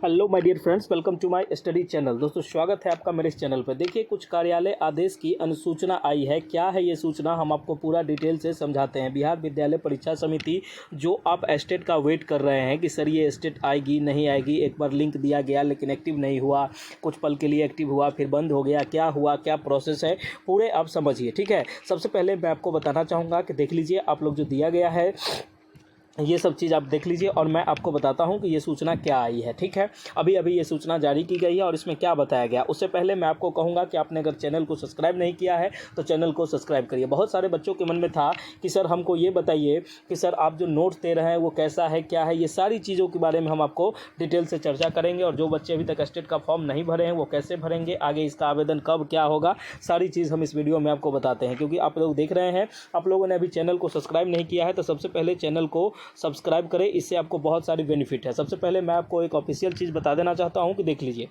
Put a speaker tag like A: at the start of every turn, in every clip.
A: Hello my dear friends, welcome to my study channel. दोस्तों, स्वागत है आपका मेरे इस चैनल पर। देखिए, कुछ कार्यालय आदेश की अनुसूचना आई है। क्या है ये सूचना, हम आपको पूरा डिटेल से समझाते हैं। बिहार विद्यालय परीक्षा समिति, जो आप स्टेट का वेट कर रहे हैं कि सर ये स्टेट आएगी नहीं आएगी, एक बार लिंक दिया गया लेकिन एक्टिव नहीं हुआ, कुछ पल के लिए एक्टिव हुआ फिर बंद हो गया, क्या हुआ, क्या प्रोसेस है, पूरे आप समझिए। ठीक है, सबसे पहले मैं आपको बताना चाहूँगा कि देख लीजिए आप लोग जो दिया गया है ये सब चीज़ आप देख लीजिए और मैं आपको बताता हूं कि ये सूचना क्या आई है। ठीक है, अभी अभी ये सूचना जारी की गई है और इसमें क्या बताया गया। उससे पहले मैं आपको कहूंगा कि आपने अगर चैनल को सब्सक्राइब नहीं किया है तो चैनल को सब्सक्राइब करिए। बहुत सारे बच्चों के मन में था कि सर हमको ये बताइए कि सर आप जो नोट्स दे रहे हैं वो कैसा है, क्या है, ये सारी चीज़ों के बारे में हम आपको डिटेल से चर्चा करेंगे। और जो बच्चे अभी तक स्टेट का फॉर्म नहीं भरे हैं वो कैसे भरेंगे, आगे इसका आवेदन कब क्या होगा, सारी चीज़ हम इस वीडियो में आपको बताते हैं। क्योंकि आप लोग देख रहे हैं, आप लोगों ने अभी चैनल को सब्सक्राइब नहीं किया है तो सबसे पहले चैनल को सब्सक्राइब करें, इससे आपको बहुत सारी बेनिफिट है। सबसे पहले मैं आपको एक ऑफिशियल चीज़ बता देना चाहता हूं कि देख लीजिए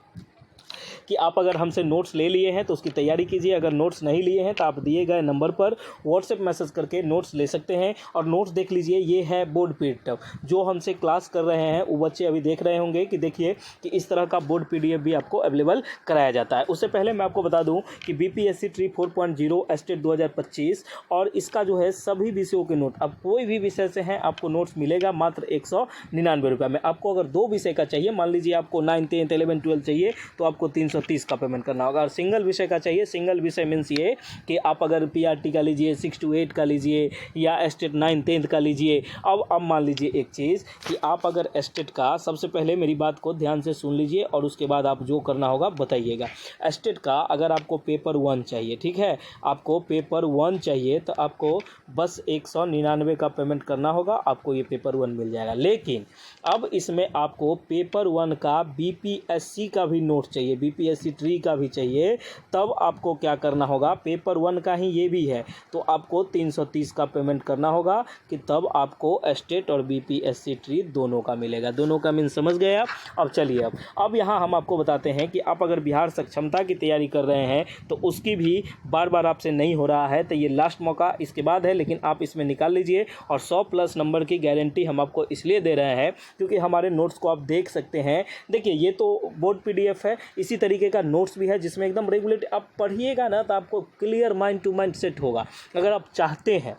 A: कि आप अगर हमसे नोट्स ले लिए हैं तो उसकी तैयारी कीजिए। अगर नोट्स नहीं लिए हैं तो आप दिए गए नंबर पर व्हाट्सएप मैसेज करके नोट्स ले सकते हैं। और नोट्स देख लीजिए, ये है बोर्ड पीडीएफ। जो हमसे क्लास कर रहे हैं वो बच्चे अभी देख रहे होंगे कि देखिए कि इस तरह का बोर्ड पीडीएफ भी आपको अवेलेबल कराया जाता है। उससे पहले मैं आपको बता दूं कि बीपीएससी ट्री 4.0 स्टेट 2025 और इसका जो है सभी विषयों के नोट, अब कोई भी विषय से हैं आपको नोट्स मिलेगा मात्र 199 रुपये में। आपको अगर 2 विषय का चाहिए, मान लीजिए आपको 9, 10, 11, 12 चाहिए तो आपको 330 का पेमेंट करना होगा। अगर सिंगल विषय का चाहिए, सिंगल विषय मीन्स ये कि आप अगर पीआरटी का लीजिए, 6 to 8 का लीजिए या स्टेट 9, 10 का लीजिए। अब मान लीजिए एक चीज़ कि आप अगर स्टेट का, सबसे पहले मेरी बात को ध्यान से सुन लीजिए और उसके बाद आप जो करना होगा बताइएगा। स्टेट का अगर आपको पेपर 1 चाहिए, ठीक है, आपको पेपर 1 चाहिए तो आपको बस 199 का पेमेंट करना होगा, आपको ये पेपर 1 मिल जाएगा। लेकिन अब इसमें आपको पेपर 1 का बीपीएससी का भी नोट चाहिए, बीपीएससी ट्री का भी चाहिए, तब आपको क्या करना होगा, पेपर 1 का ही ये भी है तो आपको 330 का पेमेंट करना होगा कि तब आपको स्टेट और बीपीएससी ट्री दोनों का मिलेगा। दोनों का मीन समझ गए आप। अब चलिए अब यहाँ हम आपको बताते हैं कि आप अगर बिहार सक्षमता की तैयारी कर रहे हैं तो उसकी भी बार बार आपसे नहीं हो रहा है तो ये लास्ट मौका इसके बाद है, लेकिन आप इसमें निकाल लीजिए। और 100+ नंबर की गारंटी हम आपको इसलिए दे रहे हैं क्योंकि हमारे नोट्स को आप देख सकते हैं। देखिए, ये तो बोर्ड पीडीएफ है, इसी तरीके का नोट्स भी है जिसमें एकदम रेगुलेट आप पढ़िएगा ना तो आपको clear mind to mind set होगा। अगर आप चाहते हैं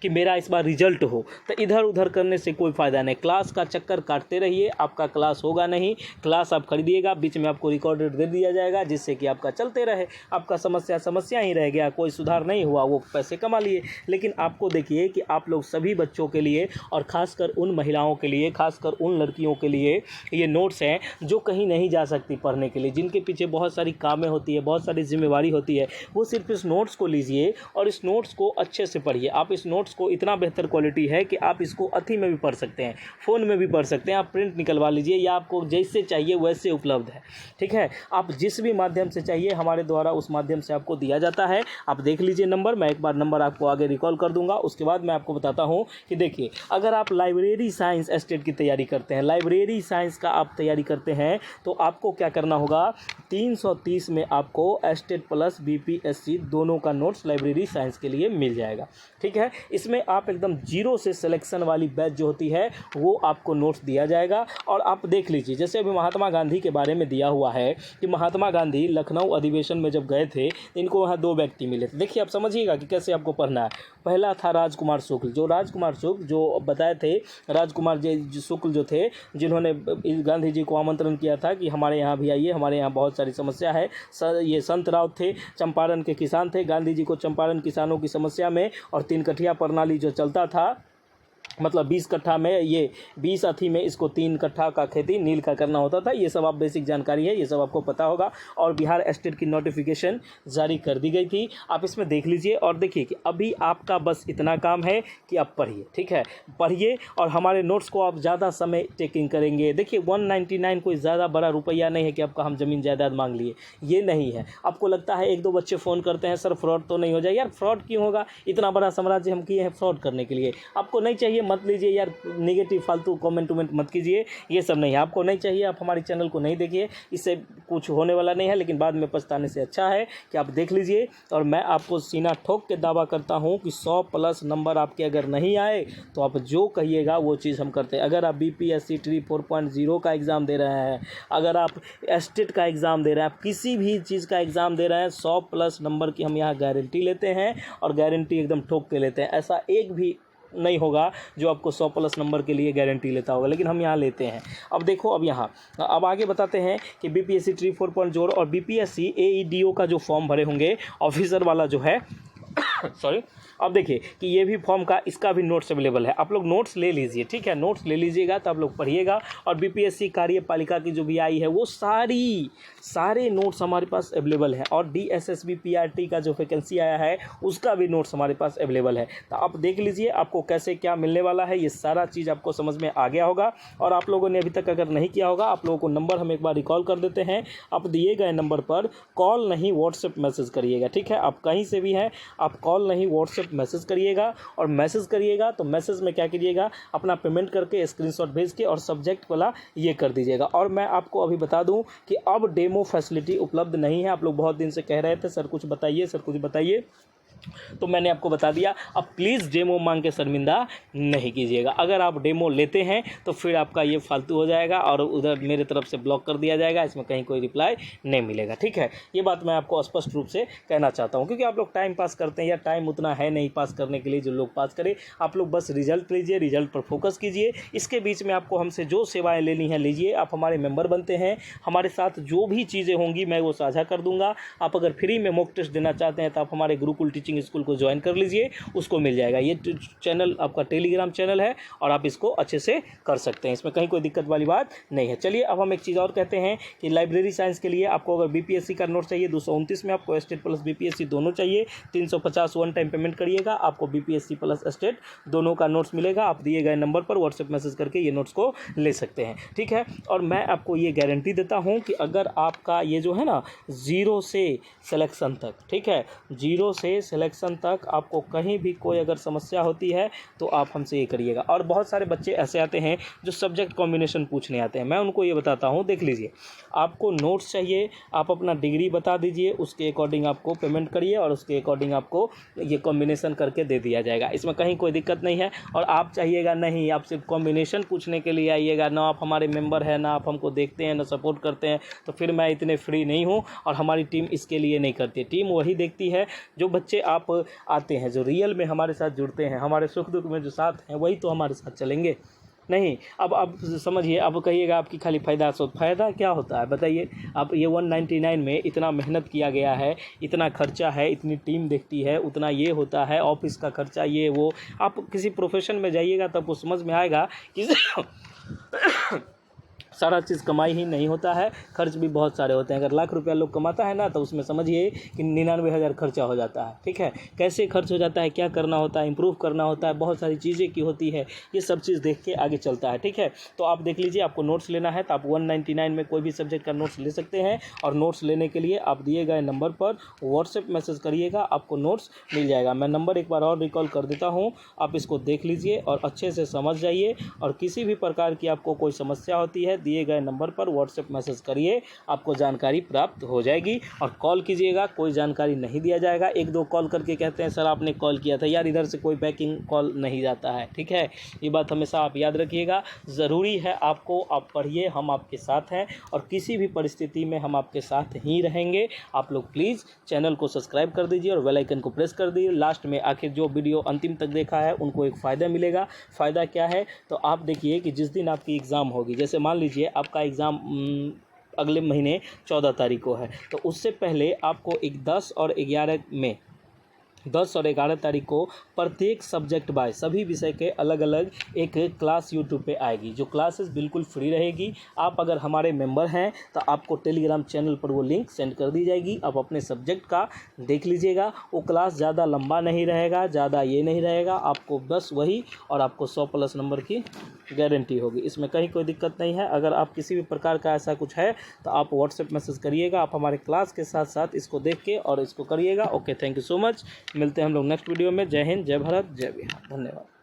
A: कि मेरा इस बार रिजल्ट हो तो इधर उधर करने से कोई फ़ायदा नहीं। क्लास का चक्कर काटते रहिए, आपका क्लास होगा नहीं। क्लास आप खरीदिएगा, बीच में आपको रिकॉर्डेड दे दिया जाएगा जिससे कि आपका चलते रहे। आपका समस्या ही रह गया, कोई सुधार नहीं हुआ, वो पैसे कमा लिए। लेकिन आपको देखिए कि आप लोग सभी बच्चों के लिए और ख़ासकर उन महिलाओं के लिए, खासकर उन लड़कियों के लिए ये नोट्स हैं जो कहीं नहीं जा सकती पढ़ने के लिए, जिनके पीछे बहुत सारी कामें होती है, बहुत सारी जिम्मेवारी होती है। वो सिर्फ इस नोट्स को लीजिए और इस नोट्स को अच्छे से पढ़िए। आप इस नोट्स को, इतना बेहतर क्वालिटी है कि आप इसको अथी में भी पढ़ सकते हैं, फ़ोन में भी पढ़ सकते हैं। आप प्रिंट निकलवा लीजिए या आपको जैसे चाहिए वैसे उपलब्ध है। ठीक है, आप जिस भी माध्यम से चाहिए हमारे द्वारा उस माध्यम से आपको दिया जाता है। आप देख लीजिए नंबर, मैं एक बार नंबर आपको आगे रिकॉल कर दूंगा। उसके बाद मैं आपको बताता हूं कि देखिए, अगर आप लाइब्रेरी साइंस स्टेट की तैयारी करते हैं, लाइब्रेरी साइंस का आप तैयारी करते हैं तो आपको क्या करना होगा, 330 में आपको स्टेट प्लस बीपीएससी दोनों का नोट्स लाइब्रेरी साइंस के लिए मिल जाएगा। ठीक है, इसमें आप एकदम जीरो से सिलेक्शन वाली बैच जो होती है वो आपको नोट्स दिया जाएगा। और आप देख लीजिए, जैसे अभी महात्मा गांधी के बारे में दिया हुआ है कि महात्मा गांधी लखनऊ अधिवेशन में जब गए थे इनको वहाँ 2 व्यक्ति मिले थे। देखिए, आप समझिएगा कि कैसे आपको पढ़ना है। पहला था राजकुमार शुक्ल, जो बताए थे, राजकुमार जी शुक्ल जो थे, जिन्होंने गांधी जी को आमंत्रण किया था कि हमारे यहाँ भी आइए, हमारे यहाँ बहुत सारी समस्या है। ये संत राव थे, चंपारण के किसान थे। गांधी जी को चंपारण किसानों की समस्या में और 3 कठिया प्रणाली जो चलता था, मतलब 20 कट्ठा में, ये 20 अथी में इसको 3 कट्ठा का खेती नील का करना होता था। ये सब आप बेसिक जानकारी है, ये सब आपको पता होगा। और बिहार स्टेट की नोटिफिकेशन जारी कर दी गई थी, आप इसमें देख लीजिए। और देखिए कि अभी आपका बस इतना काम है कि आप पढ़िए। ठीक है, पढ़िए और हमारे नोट्स को आप ज़्यादा समय टेकिंग करेंगे। देखिए, 199 कोई ज़्यादा बड़ा रुपया नहीं है कि आपका हम ज़मीन जायदाद मांग लिए, ये नहीं है। आपको लगता है 1-2 बच्चे फ़ोन करते हैं, सर फ्रॉड तो नहीं हो जाए। यार फ्रॉड क्यों होगा, इतना बड़ा साम्राज्य हम किए हैं फ्रॉड करने के लिए। आपको नहीं चाहिए, मत लीजिए यार, नेगेटिव फालतू कमेंट वमेंट मत कीजिए, ये सब नहीं है, आपको नहीं चाहिए, आप हमारे चैनल को नहीं देखिए, इससे कुछ होने वाला नहीं है, लेकिन बाद में पछताने से अच्छा है कि आप देख लीजिए। और मैं आपको सीना ठोक के दावा करता हूँ कि 100+ नंबर आपके अगर नहीं आए तो आप जो कहिएगा वो चीज़ हम करते हैं। अगर आप BPSC ट्री 4.0 का एग्ज़ाम दे रहे हैं, अगर आप एस्टेट का एग्ज़ाम दे रहे हैं, आप किसी भी चीज़ का एग्ज़ाम दे रहे हैं, 100+ नंबर की हम यहाँ गारंटी लेते हैं और गारंटी एकदम ठोक के लेते हैं। ऐसा एक भी नहीं होगा जो आपको 100+ नंबर के लिए गारंटी लेता होगा, लेकिन हम यहाँ लेते हैं। अब देखो, अब आगे बताते हैं कि BPSC ट्री 4.0 और BPSC AEDO का जो फॉर्म भरे होंगे ऑफिसर वाला जो है सॉरी, अब देखिए कि ये भी फॉर्म का, इसका भी नोट्स अवेलेबल है, आप लोग नोट्स ले लीजिए, ठीक है, नोट्स ले लीजिएगा तो आप लोग पढ़िएगा। और BPSC कार्यपालिका की जो भी आई है वो सारे नोट्स हमारे पास अवेलेबल है, और DSSB PRT का जो वैकेंसी आया है उसका भी नोट्स हमारे पास अवेलेबल है। तो आप देख लीजिए आपको कैसे क्या मिलने वाला है, ये सारा चीज़ आपको समझ में आ गया होगा। और आप लोगों ने अभी तक अगर नहीं किया होगा, आप लोगों को नंबर हम एक बार रिकॉल कर देते हैं। आप दिए गए नंबर पर कॉल नहीं व्हाट्सएप मैसेज करिएगा, ठीक है, आप कहीं से भी हैं, आप कॉल नहीं व्हाट्सएप मैसेज करिएगा। और मैसेज करिएगा तो मैसेज में क्या कीजिएगा, अपना पेमेंट करके स्क्रीनशॉट भेज के और सब्जेक्ट वाला ये कर दीजिएगा। और मैं आपको अभी बता दूं कि अब डेमो फैसिलिटी उपलब्ध नहीं है। आप लोग बहुत दिन से कह रहे थे सर कुछ बताइए, सर कुछ बताइए, तो मैंने आपको बता दिया। अब प्लीज़ डेमो मांग के शर्मिंदा नहीं कीजिएगा। अगर आप डेमो लेते हैं तो फिर आपका ये फालतू हो जाएगा और उधर मेरे तरफ से ब्लॉक कर दिया जाएगा, इसमें कहीं कोई रिप्लाई नहीं मिलेगा, ठीक है। ये बात मैं आपको स्पष्ट रूप से कहना चाहता हूँ, क्योंकि आप लोग टाइम पास करते हैं, या टाइम उतना है नहीं पास करने के लिए जो लोग पास करें। आप लोग बस रिजल्ट लीजिए, रिजल्ट पर फोकस कीजिए। इसके बीच में आपको हमसे जो सेवाएँ लेनी है लीजिए। आप हमारे मेंबर बनते हैं, हमारे साथ जो भी चीज़ें होंगी मैं वो साझा कर दूंगा। आप अगर फ्री में मॉक टेस्ट देना चाहते हैं तो आप हमारे गुरुकुल टीचिंग स्कूल को ज्वाइन कर लीजिए, उसको मिल जाएगा। ये चैनल आपका टेलीग्राम चैनल है और आप इसको अच्छे से कर सकते हैं, इसमें कहीं कोई दिक्कत वाली बात नहीं है। चलिए अब हम एक चीज़ और कहते हैं कि लाइब्रेरी साइंस के लिए आपको अगर BPSC का नोट चाहिए 229 में, आपको स्टेट प्लस BPSC दोनों चाहिए, 350 वन टाइम पेमेंट करिएगा, आपको BPSC प्लस स्टेट दोनों का नोट्स मिलेगा। आप दिए गए नंबर पर व्हाट्सएप मैसेज करके ये नोट्स को ले सकते हैं, ठीक है। और मैं आपको ये गारंटी देता हूँ कि अगर आपका ये जो है ना 0 से सिलेक्शन तक, ठीक है, 0 से सिलेक्शन तक आपको कहीं भी कोई अगर समस्या होती है तो आप हमसे ये करिएगा। और बहुत सारे बच्चे ऐसे आते हैं जो सब्जेक्ट कॉम्बिनेशन पूछने आते हैं, मैं उनको ये बताता हूँ, देख लीजिए, आपको नोट्स चाहिए, आप अपना डिग्री बता दीजिए, उसके अकॉर्डिंग आपको पेमेंट करिए और उसके अकॉर्डिंग आपको ये कॉम्बिनेशन करके दे दिया जाएगा, इसमें कहीं कोई दिक्कत नहीं है। और आप चाहिएगा नहीं, आप सिर्फ कॉम्बिनेशन पूछने के लिए आइएगा, ना आप हमारे मेंबर हैं, ना आप हमको देखते हैं, ना सपोर्ट करते हैं, तो फिर मैं इतने फ्री नहीं हूँ और हमारी टीम इसके लिए नहीं करती। टीम वही देखती है जो बच्चे आप आते हैं, जो रियल में हमारे साथ जुड़ते हैं, हमारे सुख दुख में जो साथ हैं, वही तो हमारे साथ चलेंगे। नहीं, अब आप समझिए, अब कहिएगा आपकी खाली फ़ायदा, सो फ़ायदा क्या होता है बताइए। आप ये 199 में इतना मेहनत किया गया है, इतना खर्चा है, इतनी टीम देखती है, उतना ये होता है, ऑफिस का खर्चा, ये वो। आप किसी प्रोफेशन में जाइएगा तब आपको समझ में आएगा कि सारा चीज़ कमाई ही नहीं होता है, खर्च भी बहुत सारे होते हैं। अगर लाख रुपया लोग कमाता है ना तो उसमें समझिए कि 99,000 खर्चा हो जाता है, ठीक है। कैसे खर्च हो जाता है, क्या करना होता है, इंप्रूव करना होता है, बहुत सारी चीज़ें की होती है, ये सब चीज़ देख के आगे चलता है, ठीक है। तो आप देख लीजिए, आपको नोट्स लेना है तो आप 199 में कोई भी सब्जेक्ट का नोट्स ले सकते हैं। और नोट्स लेने के लिए आप दिए गए नंबर पर व्हाट्सएप मैसेज करिएगा, आपको नोट्स मिल जाएगा। मैं नंबर एक बार और रिकॉल कर देता हूँ, आप इसको देख लीजिए और अच्छे से समझ जाइए। और किसी भी प्रकार की आपको कोई समस्या होती है, दिए गए नंबर पर व्हाट्सएप मैसेज करिए, आपको जानकारी प्राप्त हो जाएगी। और कॉल कीजिएगा, कोई जानकारी नहीं दिया जाएगा। 1-2 कॉल करके कहते हैं सर आपने कॉल किया था, यार इधर से कोई बैकिंग कॉल नहीं जाता है, ठीक है। ये बात हमेशा आप याद रखिएगा, ज़रूरी है आपको, आप पढ़िए, हम आपके साथ हैं और किसी भी परिस्थिति में हम आपके साथ ही रहेंगे। आप लोग प्लीज़ चैनल को सब्सक्राइब कर दीजिए और बेल आइकन को प्रेस कर दीजिए। लास्ट में आखिर जो वीडियो अंतिम तक देखा है उनको एक फ़ायदा मिलेगा। फ़ायदा क्या है, तो आप देखिए कि जिस दिन आपकी एग्ज़ाम होगी, जैसे मान लीजिए आपका एग्ज़ाम अगले महीने 14 तारीख को है, तो उससे पहले आपको 10 और 11 में 10 और 11 तारीख को प्रत्येक सब्जेक्ट बाय सभी विषय के अलग अलग एक क्लास यूट्यूब पे आएगी, जो क्लासेस बिल्कुल फ्री रहेगी। आप अगर हमारे मेंबर हैं तो आपको टेलीग्राम चैनल पर वो लिंक सेंड कर दी जाएगी, आप अपने सब्जेक्ट का देख लीजिएगा। वो क्लास ज़्यादा लंबा नहीं रहेगा, ज़्यादा ये नहीं रहेगा, आपको बस वही, और आपको 100+ नंबर की गारंटी होगी, इसमें कहीं कोई दिक्कत नहीं है। अगर आप किसी भी प्रकार का ऐसा कुछ है तो आप व्हाट्सएप मैसेज करिएगा, आप हमारे क्लास के साथ साथ इसको देख के और इसको करिएगा। Okay, thank you so much. मिलते हैं हम लोग नेक्स्ट वीडियो में। जय हिंद, जय भारत, जय बिहार, धन्यवाद।